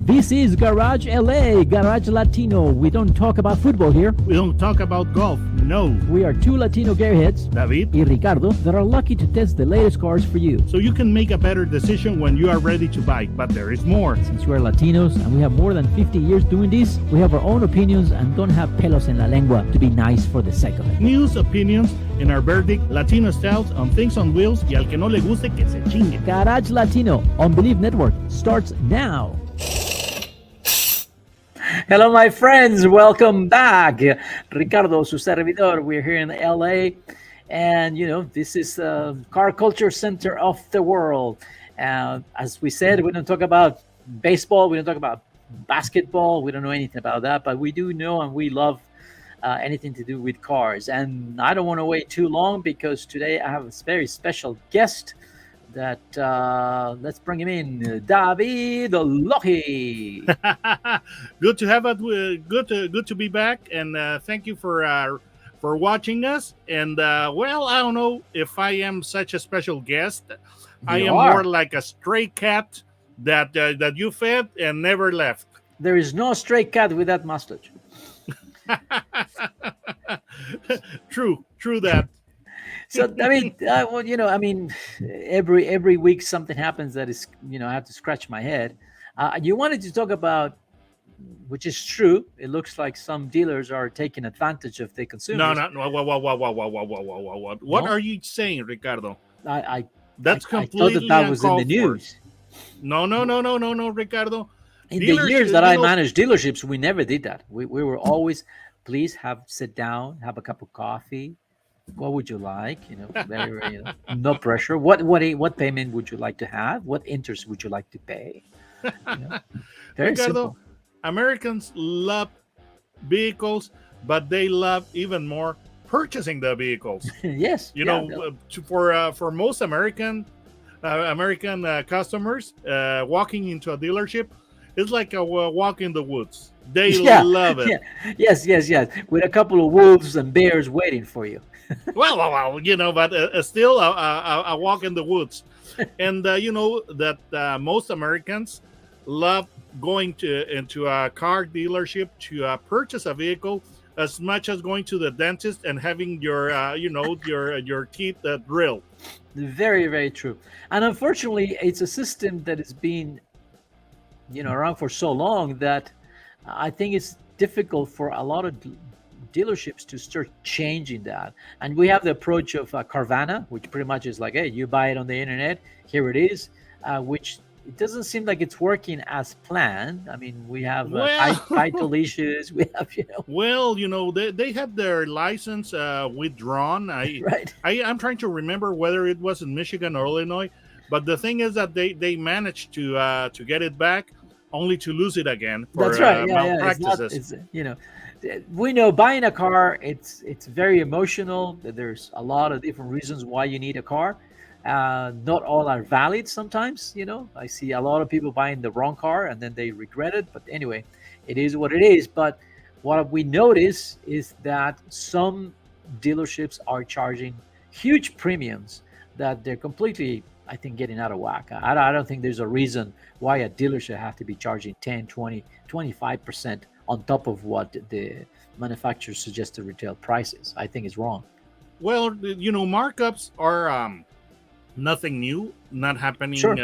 This is Garage LA, Garage Latino. We don't talk about football here. We don't talk about golf, no. We are two Latino gearheads, David y Ricardo, that are lucky to test the latest cars for you. So you can make a better decision when you are ready to buy, but there is more. Since we are Latinos and we have more than 50 years doing this, we have our own opinions and don't have pelos en la lengua to be nice for the sake of it. News, opinions, and our verdict, Latino styles on things on wheels, y al que no le guste que se chingue. Garage Latino on BleavNetwork starts now. Hello, my friends. Welcome back. Ricardo, su servidor. We're here in LA. And, you know, this is car culture center of the world. As we said, we don't talk about baseball. We don't talk about basketball. We don't know anything about that. But we do know and we love anything to do with cars. And I don't want to wait too long because today I have a very special guest that let's bring him in, David Lohi. Good to have it. Good to be back, and thank you for watching us. And well, I don't know if I am such a special guest. I am more like a stray cat that you fed and never left. There is no stray cat with that mustache. True that. So I mean, well, you know, I mean, every week something happens that is, you know, I have to scratch my head. You wanted to talk about, which is true. It looks like some dealers are taking advantage of the consumers. No. What are you saying, Ricardo? That's completely I thought that was in the news. No, Ricardo. In the years that I managed dealerships, we never did that. We were always, please sit down, have a cup of coffee. What would you like? You know, very no pressure. What payment would you like to have? What interest would you like to pay? You know, very Ricardo, simple. Americans love vehicles, but they love even more purchasing the vehicles. Yes, you know, for most American customers, walking into a dealership is like a walk in the woods. They love it. Yeah. Yes. With a couple of wolves and bears waiting for you. well, you know, but still a walk in the woods. And you know that most Americans love going into a car dealership to purchase a vehicle as much as going to the dentist and having your your teeth drilled. Very, very true. And unfortunately, it's a system that has been, you know, around for so long that I think it's difficult for a lot of dealerships to start changing that. And we have the approach of Carvana, which pretty much is like, hey, you buy it on the internet, here it is, which it doesn't seem like it's working as planned. I mean, we have title issues. We have, you know. Well, you know, they had their license withdrawn. I'm trying to remember whether it was in Michigan or Illinois, but the thing is that they managed to get it back, only to lose it again for That's right. malpractices. You know, we know buying a car, it's very emotional. There's a lot of different reasons why you need a car. Not all are valid sometimes. You know, I see a lot of people buying the wrong car and then they regret it. But anyway, it is what it is. But what we notice is that some dealerships are charging huge premiums that they're completely, I think, getting out of whack. I don't think there's a reason why a dealership have to be charging 10, 20, 25% on top of what the manufacturer suggested retail prices. I think it's wrong. Well, you know, markups are nothing new, not happening. Sure.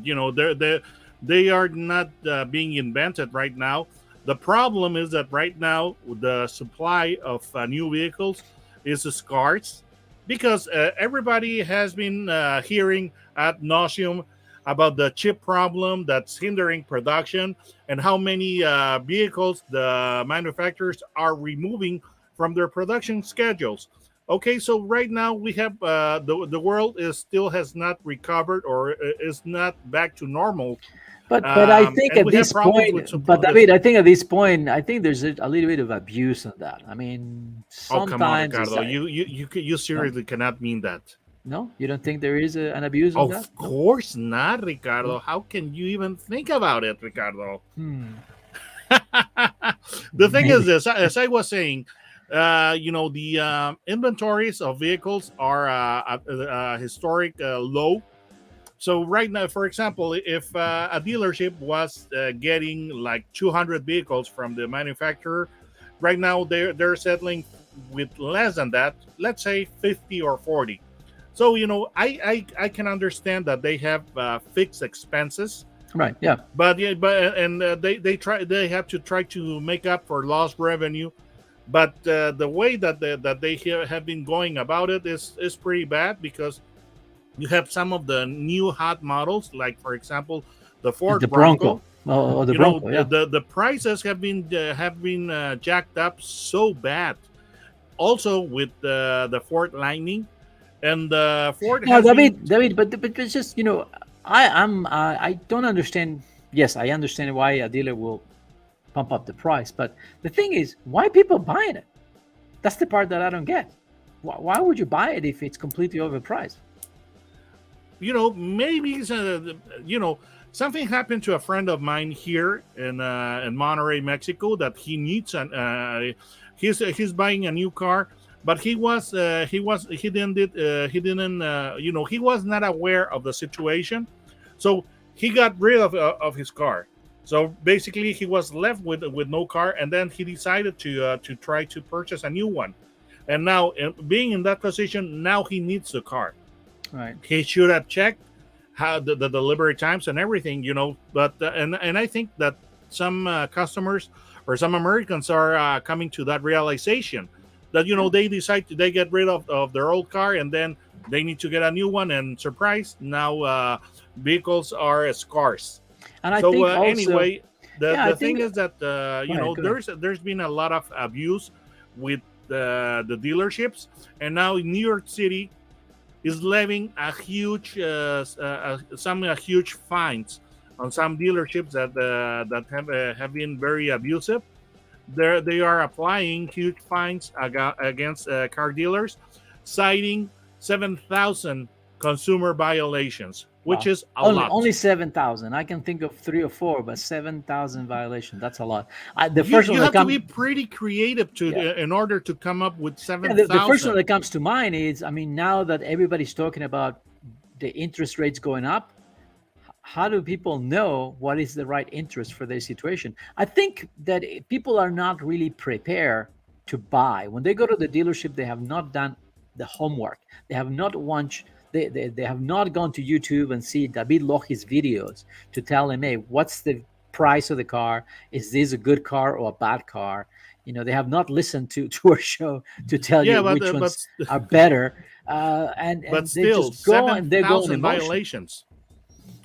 You know, they are not being invented right now. The problem is that right now the supply of new vehicles is scarce because everybody has been hearing ad nauseum about the chip problem that's hindering production and how many vehicles the manufacturers are removing from their production schedules. Okay, so right now we have the world still has not recovered or is not back to normal. But I think at this point, but David, I think at this point, I think there's a little bit of abuse in that. I mean, sometimes. Oh, come on, Ricardo, you seriously cannot mean that. No, you don't think there is an abuse of that? Of course not, Ricardo. How can you even think about it, Ricardo? The thing is this, as I was saying, you know, the inventories of vehicles are at a historic low. So right now, for example, if a dealership was getting like 200 vehicles from the manufacturer, right now they're settling with less than that. Let's say 50 or 40. So I can understand that they have fixed expenses, Right. Yeah. but yeah, but and they have to try to make up for lost revenue. But the way that they have been going about it is pretty bad, because you have some of the new hot models, like for example the The Ford Bronco. Bronco. Oh, the Bronco. Yeah. The prices have been jacked up so bad. Also with the Ford Lightning, and Ford No, has been. David, but it's just I don't understand. Yes, I understand why a dealer will pump up the price, but the thing is, why people buying it? That's the part that I don't get. Why would you buy it if it's completely overpriced? Maybe something happened to a friend of mine here in Monterrey, Mexico, that he needs an he's buying a new car, but he was not aware of the situation, so he got rid of his car. So basically, he was left with no car, and then he decided to try to purchase a new one. And now, being in that position, now he needs the car. Right. He should have checked how the delivery times and everything, but and I think that some customers or some Americans are coming to that realization that they get rid of their old car, and then they need to get a new one, and surprise, now vehicles are scarce. And I So think also, anyway, yeah, the thing is that go ahead. there's been a lot of abuse with the dealerships, and now in New York City is levying a huge some huge fines on some dealerships that have been very abusive. They are applying huge fines against car dealers, citing 7,000 consumer violations, which Wow. is a Only lot. 7,000. I can think of three or four, but 7,000 violations. That's a lot. The You first one you that have to be comes, pretty creative yeah, in order to come up with yeah. The first one 7,000. that comes to mind is, I mean, now that everybody's talking about the interest rates going up, how do people know what is the right interest for their situation? I think that people are not really prepared to buy. When they go to the dealership, they have not done the homework. They have not watched. They have not gone to YouTube and see David Lochi's videos to tell them, hey, what's the price of the car? Is this a good car or a bad car? They have not listened to our show to tell you Yeah, but which ones are better. And they still just go and they go on 7,000 emotion. violations.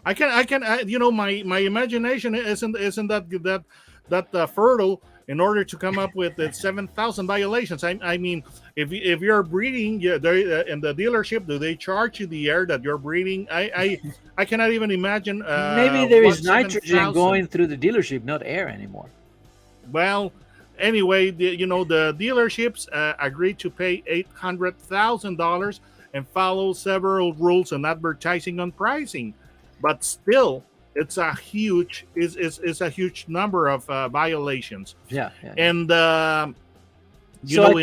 My imagination isn't that fertile in order to come up with the 7,000 violations. I mean, if you're breeding, yeah, in the dealership, do they charge you the air that you're breeding? I cannot even imagine Maybe there is what nitrogen 7,000. going through the dealership, not air anymore. Well, anyway, the dealerships agreed to pay $800,000 and follow several rules on advertising on pricing, but still, it's a huge is a huge number of violations. Yeah, yeah, yeah. And So I in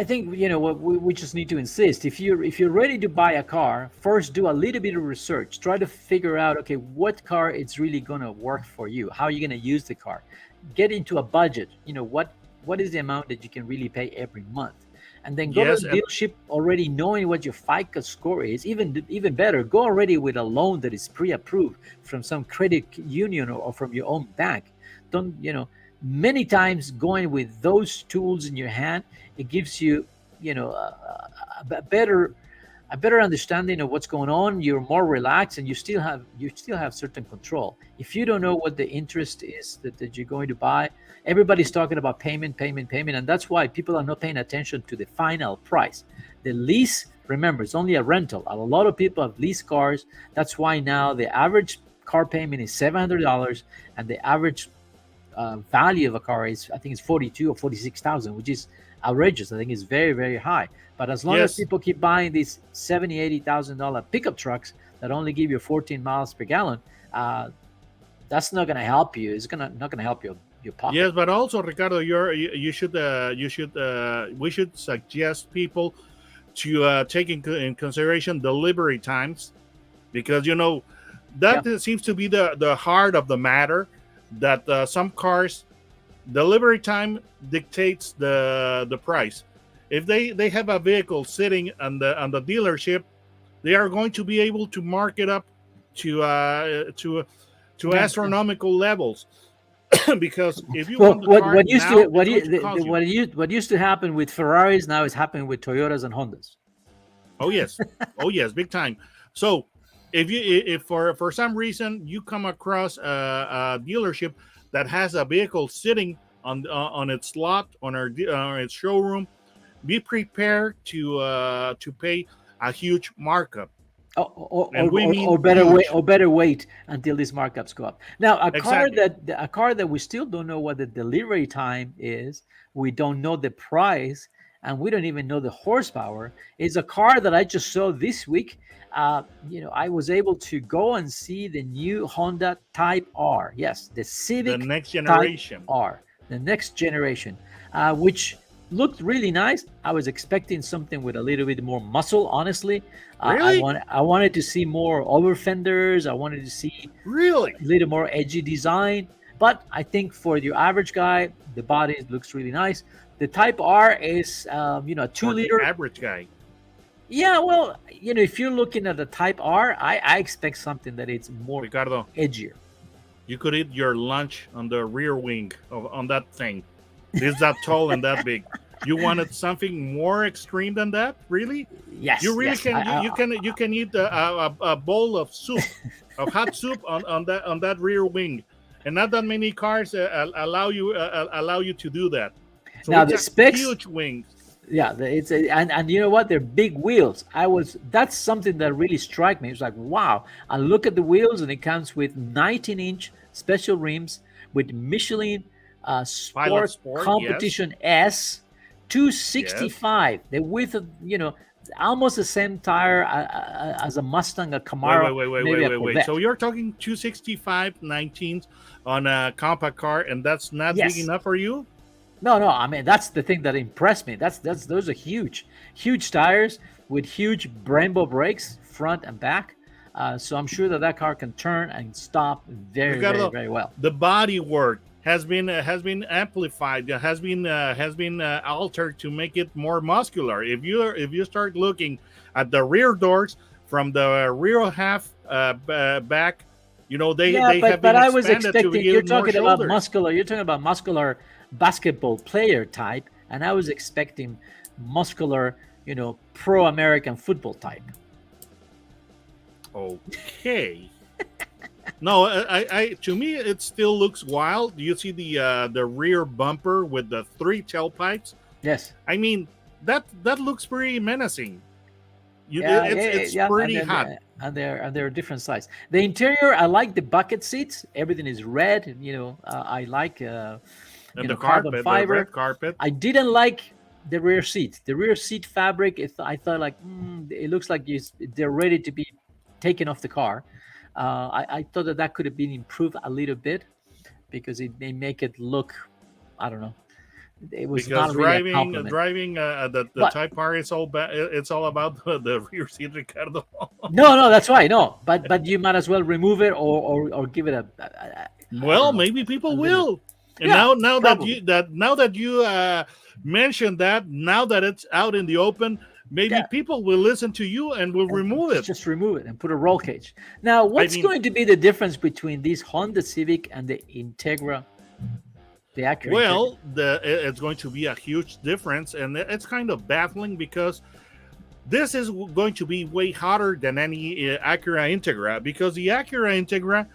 think addition, what we just need to insist. If you're ready to buy a car, first do a little bit of research. Try to figure out, okay, what car it's really gonna work for you. How are you gonna use the car? Get into a budget. What is the amount that you can really pay every month, and then go to yes, the dealership already knowing what your FICO score is. Even better, go already with a loan that is pre-approved from some credit union or from your own bank. Don't Many times going with those tools in your hand, it gives you a better understanding of what's going on. You're more relaxed, and you still have certain control. If you don't know what the interest is that you're going to buy, everybody's talking about payment, payment, payment, and that's why people are not paying attention to the final price. The lease, remember, it's only a rental. A lot of people have leased cars. That's why now the average car payment is $700, and the average value of a car is, I think, it's 42 or 46,000, which is outrageous. I think it's very, very high. But as long as yes, people keep buying these $70,000, $80,000 pickup trucks that only give you 14 miles per gallon, that's not going to help you. It's not going to help your pocket. yes, but also, Ricardo, we should suggest people to take in consideration delivery times, because Yeah. that seems to be the heart of the matter. That some cars delivery time dictates the price. If they have a vehicle sitting on the dealership, they are going to be able to mark it up to Yeah. astronomical levels. Because if you Well, want the car what used to now, it's going to cost you. what used to happen with Ferraris now is happening with Toyotas and Hondas. Oh yes, oh yes, big time. So if for some reason you come across a dealership that has a vehicle sitting on its lot on its showroom, be prepared to pay a huge markup, and we mean huge. Or better wait until these markups go up. Now, Exactly. a car that we still don't know what the delivery time is, we don't know the price, and we don't even know the horsepower. Is a car that I just saw this week. I was able to go and see the new Honda Type R. Yes, the The Civic next Type generation. R, the next generation, which looked really nice. I was expecting something with a little bit more muscle, honestly. Really? I wanted to see more over fenders. I wanted to see Really? a little more edgy design. But I think for your average guy, the body looks really nice. The Type R is, a two For the liter. average guy. Yeah, well, if you're looking at the Type R, I expect something that it's more Ricardo, edgier. you could eat your lunch on the rear wing on that thing. It's that tall and that big. You wanted something more extreme than that? Really? You Yes, really yes. can. You can eat a bowl of soup, of hot soup on that rear wing, and not that many cars allow you to do that. So Now it's the a specs. huge wing. Yeah, and you know what? They're big wheels. That's something that really struck me. It's like, wow. I look at the wheels and it comes with 19-inch special rims with Michelin Pilot Sport Sport, yes, Competition S yes. 265. The width of, almost the same tire as a Mustang, a Wait, Camaro, wait, wait, wait, wait, maybe a wait, wait. So Corvette. you're talking 265 19s on a compact car, and that's not big Yes. enough for you? No, no. I mean, that's the thing that impressed me. That's those are huge, huge tires with huge Brembo brakes, front and back. So I'm sure that car can turn and stop very, very, Ricardo, very well. the body work has been amplified, has been altered to make it more muscular. If you start looking at the rear doors from the rear half back, they Yeah, they have but been I was expanded to expecting you're give more talking about shoulders. muscular. You're talking about muscular basketball player type, and I was expecting muscular, pro American football type. Okay. No, to me it still looks wild. Do you see the rear bumper with the three tailpipes? Yes. I mean, that looks pretty menacing. Yeah, yeah, It's yeah, pretty hot. and they're different size. The interior, I like the bucket seats. Everything is red. I like And the carbon carpet, the red fiber. carpet. I didn't like the rear seat. The rear seat fabric. I thought like it looks like they're ready to be taken off the car. I thought that could have been improved a little bit because it may make it look. I don't know. It was Because not really a driving compliment. the But Type R, it's all about the rear seat, Ricardo. no, no, that's why. No, but you might as well remove it or give it I don't Well, know, maybe a people little. will. And Yeah, now probably. that you mentioned that, now that it's out in the open, maybe Yeah, people will listen to you and will and remove it. just remove it and put a roll cage. Now, I what's mean, going to be the difference between this Honda Civic and the Integra, the Acura Integra? well, it's going to be a huge difference, and it's kind of baffling because this is going to be way hotter than any Acura Integra, because the Acura Integra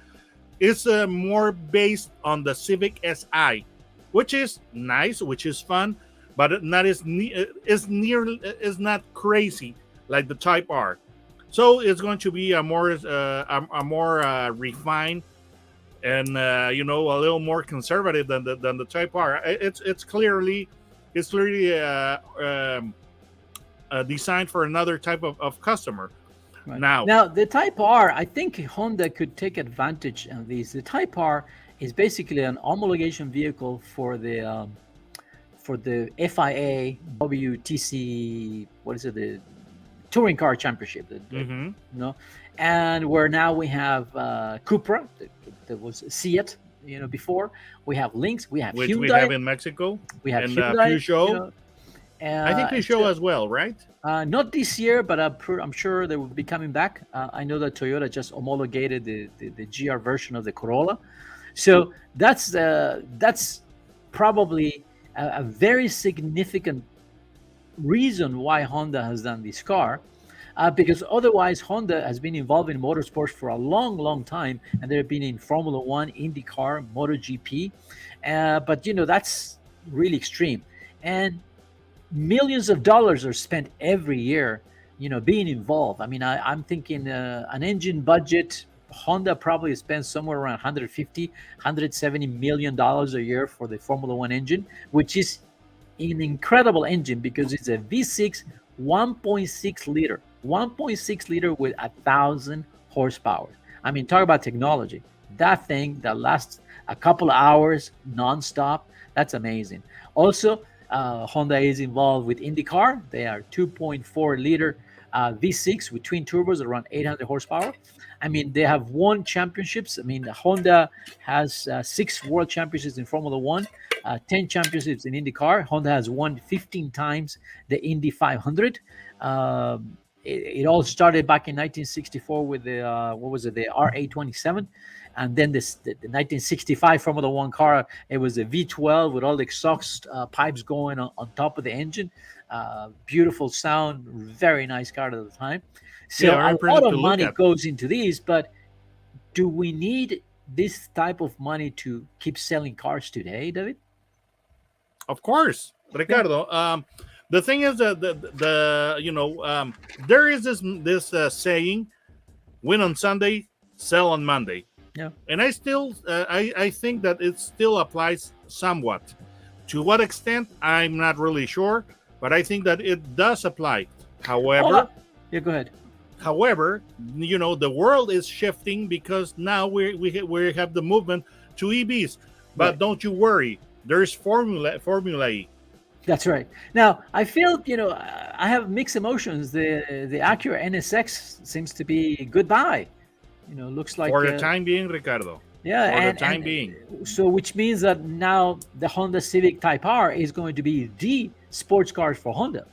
is more based on the Civic Si, which is nice, which is fun, but not is not crazy like the Type R. So it's going to be a more refined and a little more conservative than the Type R. It's clearly designed for another type of customer. Right. Now, Now, the Type R, I think Honda could take advantage of these. The Type R is basically an homologation vehicle for the FIA WTC. What is it? The Touring Car Championship. mm-hmm. You know, and where now we have Cupra, that was Seat, before. We have Lynx, we have which we have Hyundai, in Mexico, we have and Hyundai, Peugeot. I think Peugeot so as well, right? not this year, but I'm sure they will be coming back. I know that Toyota just homologated the GR version of the Corolla, so that's probably a very significant reason why Honda has done this car. Because otherwise, Honda has been involved in motorsports for a long, long time, and they've been in Formula One, IndyCar, Moto GP. But that's really extreme, and millions of dollars are spent every year, being involved. I mean, I'm thinking an engine budget. Honda probably spends somewhere around 150, 170 million dollars a year for the Formula One engine, which is an incredible engine because it's a V6 1.6 liter, 1.6 liter with 1,000 horsepower. I mean, talk about technology. That thing that lasts a couple of hours nonstop, that's amazing. Also, Honda is involved with IndyCar. They are 2.4 liter V6 with twin turbos around 800 horsepower. I mean, they have won championships. I mean, Honda has 6 world championships in Formula One, 10 championships in IndyCar. Honda has won 15 times the Indy 500. It all started back in 1964 with the what was it, the RA27, and then the 1965 Formula One car. It was a V12 with all the exhaust pipes going on top of the engine. Beautiful sound, very nice car at the time. Yeah, So very a pretty lot to of look money at. goes into these, but do we need this type of money to keep selling cars today, David? Of course, Yeah, Ricardo. The thing is that there is this saying: win on Sunday, sell on Monday. yeah. And I think that it still applies somewhat. To what extent, I'm not really sure, but I think that it does apply. Well, However, yeah. Go ahead. however, the world is shifting because now we have the movement to EVs. But Right. don't you worry, there's Formula E. That's right. Now, I feel, I have mixed emotions. The Acura NSX seems to be goodbye. Looks For like the time being, Ricardo. yeah, For the time being. and so which means that now the Honda Civic Type R is going to be the sports car for Honda.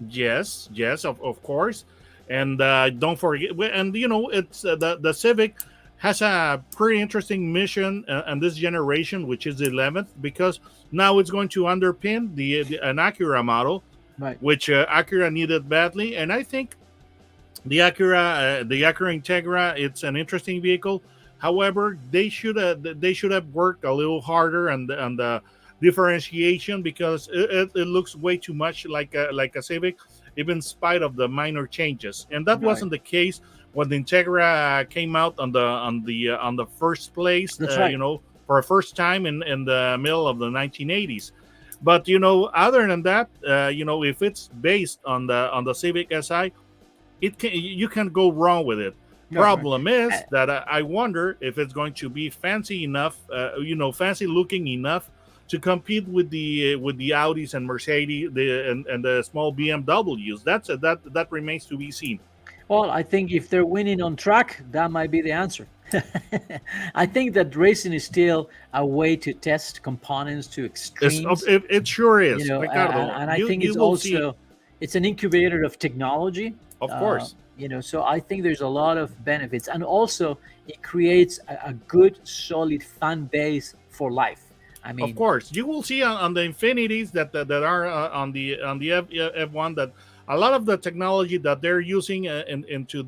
Yes, yes, of course. And don't forget, and it's the Civic has a pretty interesting mission on this generation, which is the 11th, because now it's going to underpin an Acura model, Right. which Acura needed badly. And I think the Acura Integra, it's an interesting vehicle. However, they should have worked a little harder on the differentiation because it looks way too much like a Civic, even in spite of the minor changes. And that Right. wasn't the case when the Integra came out on the first place. That's right. For a first time in the middle of the 1980s. But other than that, if it's based on the Civic Si, you can't go wrong with it. Right. Right. Problem is that I wonder if it's going to be fancy enough, fancy looking enough to compete with the Audis and Mercedes and the small BMWs. That remains to be seen. Well, I think if they're winning on track, that might be the answer. I think that racing is still a way to test components to extremes. It sure is, And, Ricardo. and I You think you it's will see, also it's an incubator of technology. of course. So I think there's a lot of benefits, and also it creates a good, solid fan base for life. I Of mean, course, you will see on the Infinities that are on the F1 that a lot of the technology that they're using into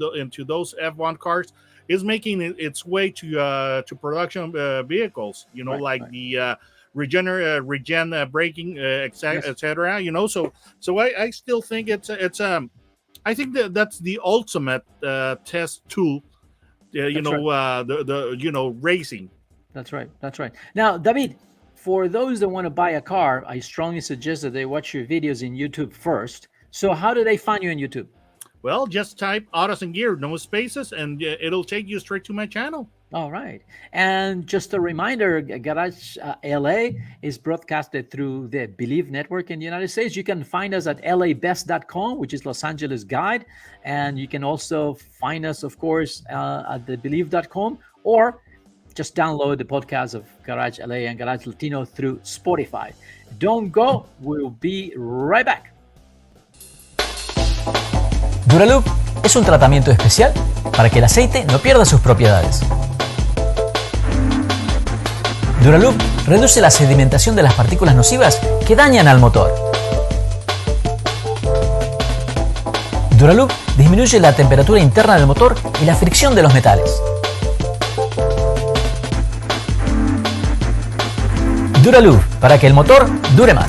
those F1 cars is making its way to production vehicles. right, Like right, the regen braking, yes, etc. So I still think I think that's the ultimate test tool. that's right. The racing. That's right. That's right. Now, David, for those that want to buy a car, I strongly suggest that they watch your videos in YouTube first. So, how do they find you on YouTube? Well, just type Autos and Gear, no spaces, and it'll take you straight to my channel. All right. And just a reminder, Garage LA is broadcasted through the Believe Network in the United States. You can find us at LABest.com, which is Los Angeles Guide. And you can also find us, of course, at the Believe.com, or just download the podcast of Garage LA and Garage Latino through Spotify. Don't go. We'll be right back. Duraloop es un tratamiento especial para que el aceite no pierda sus propiedades. Duraloop reduce la sedimentación de las partículas nocivas que dañan al motor. Duraloop disminuye la temperatura interna del motor y la fricción de los metales. Duraloop, para que el motor dure más.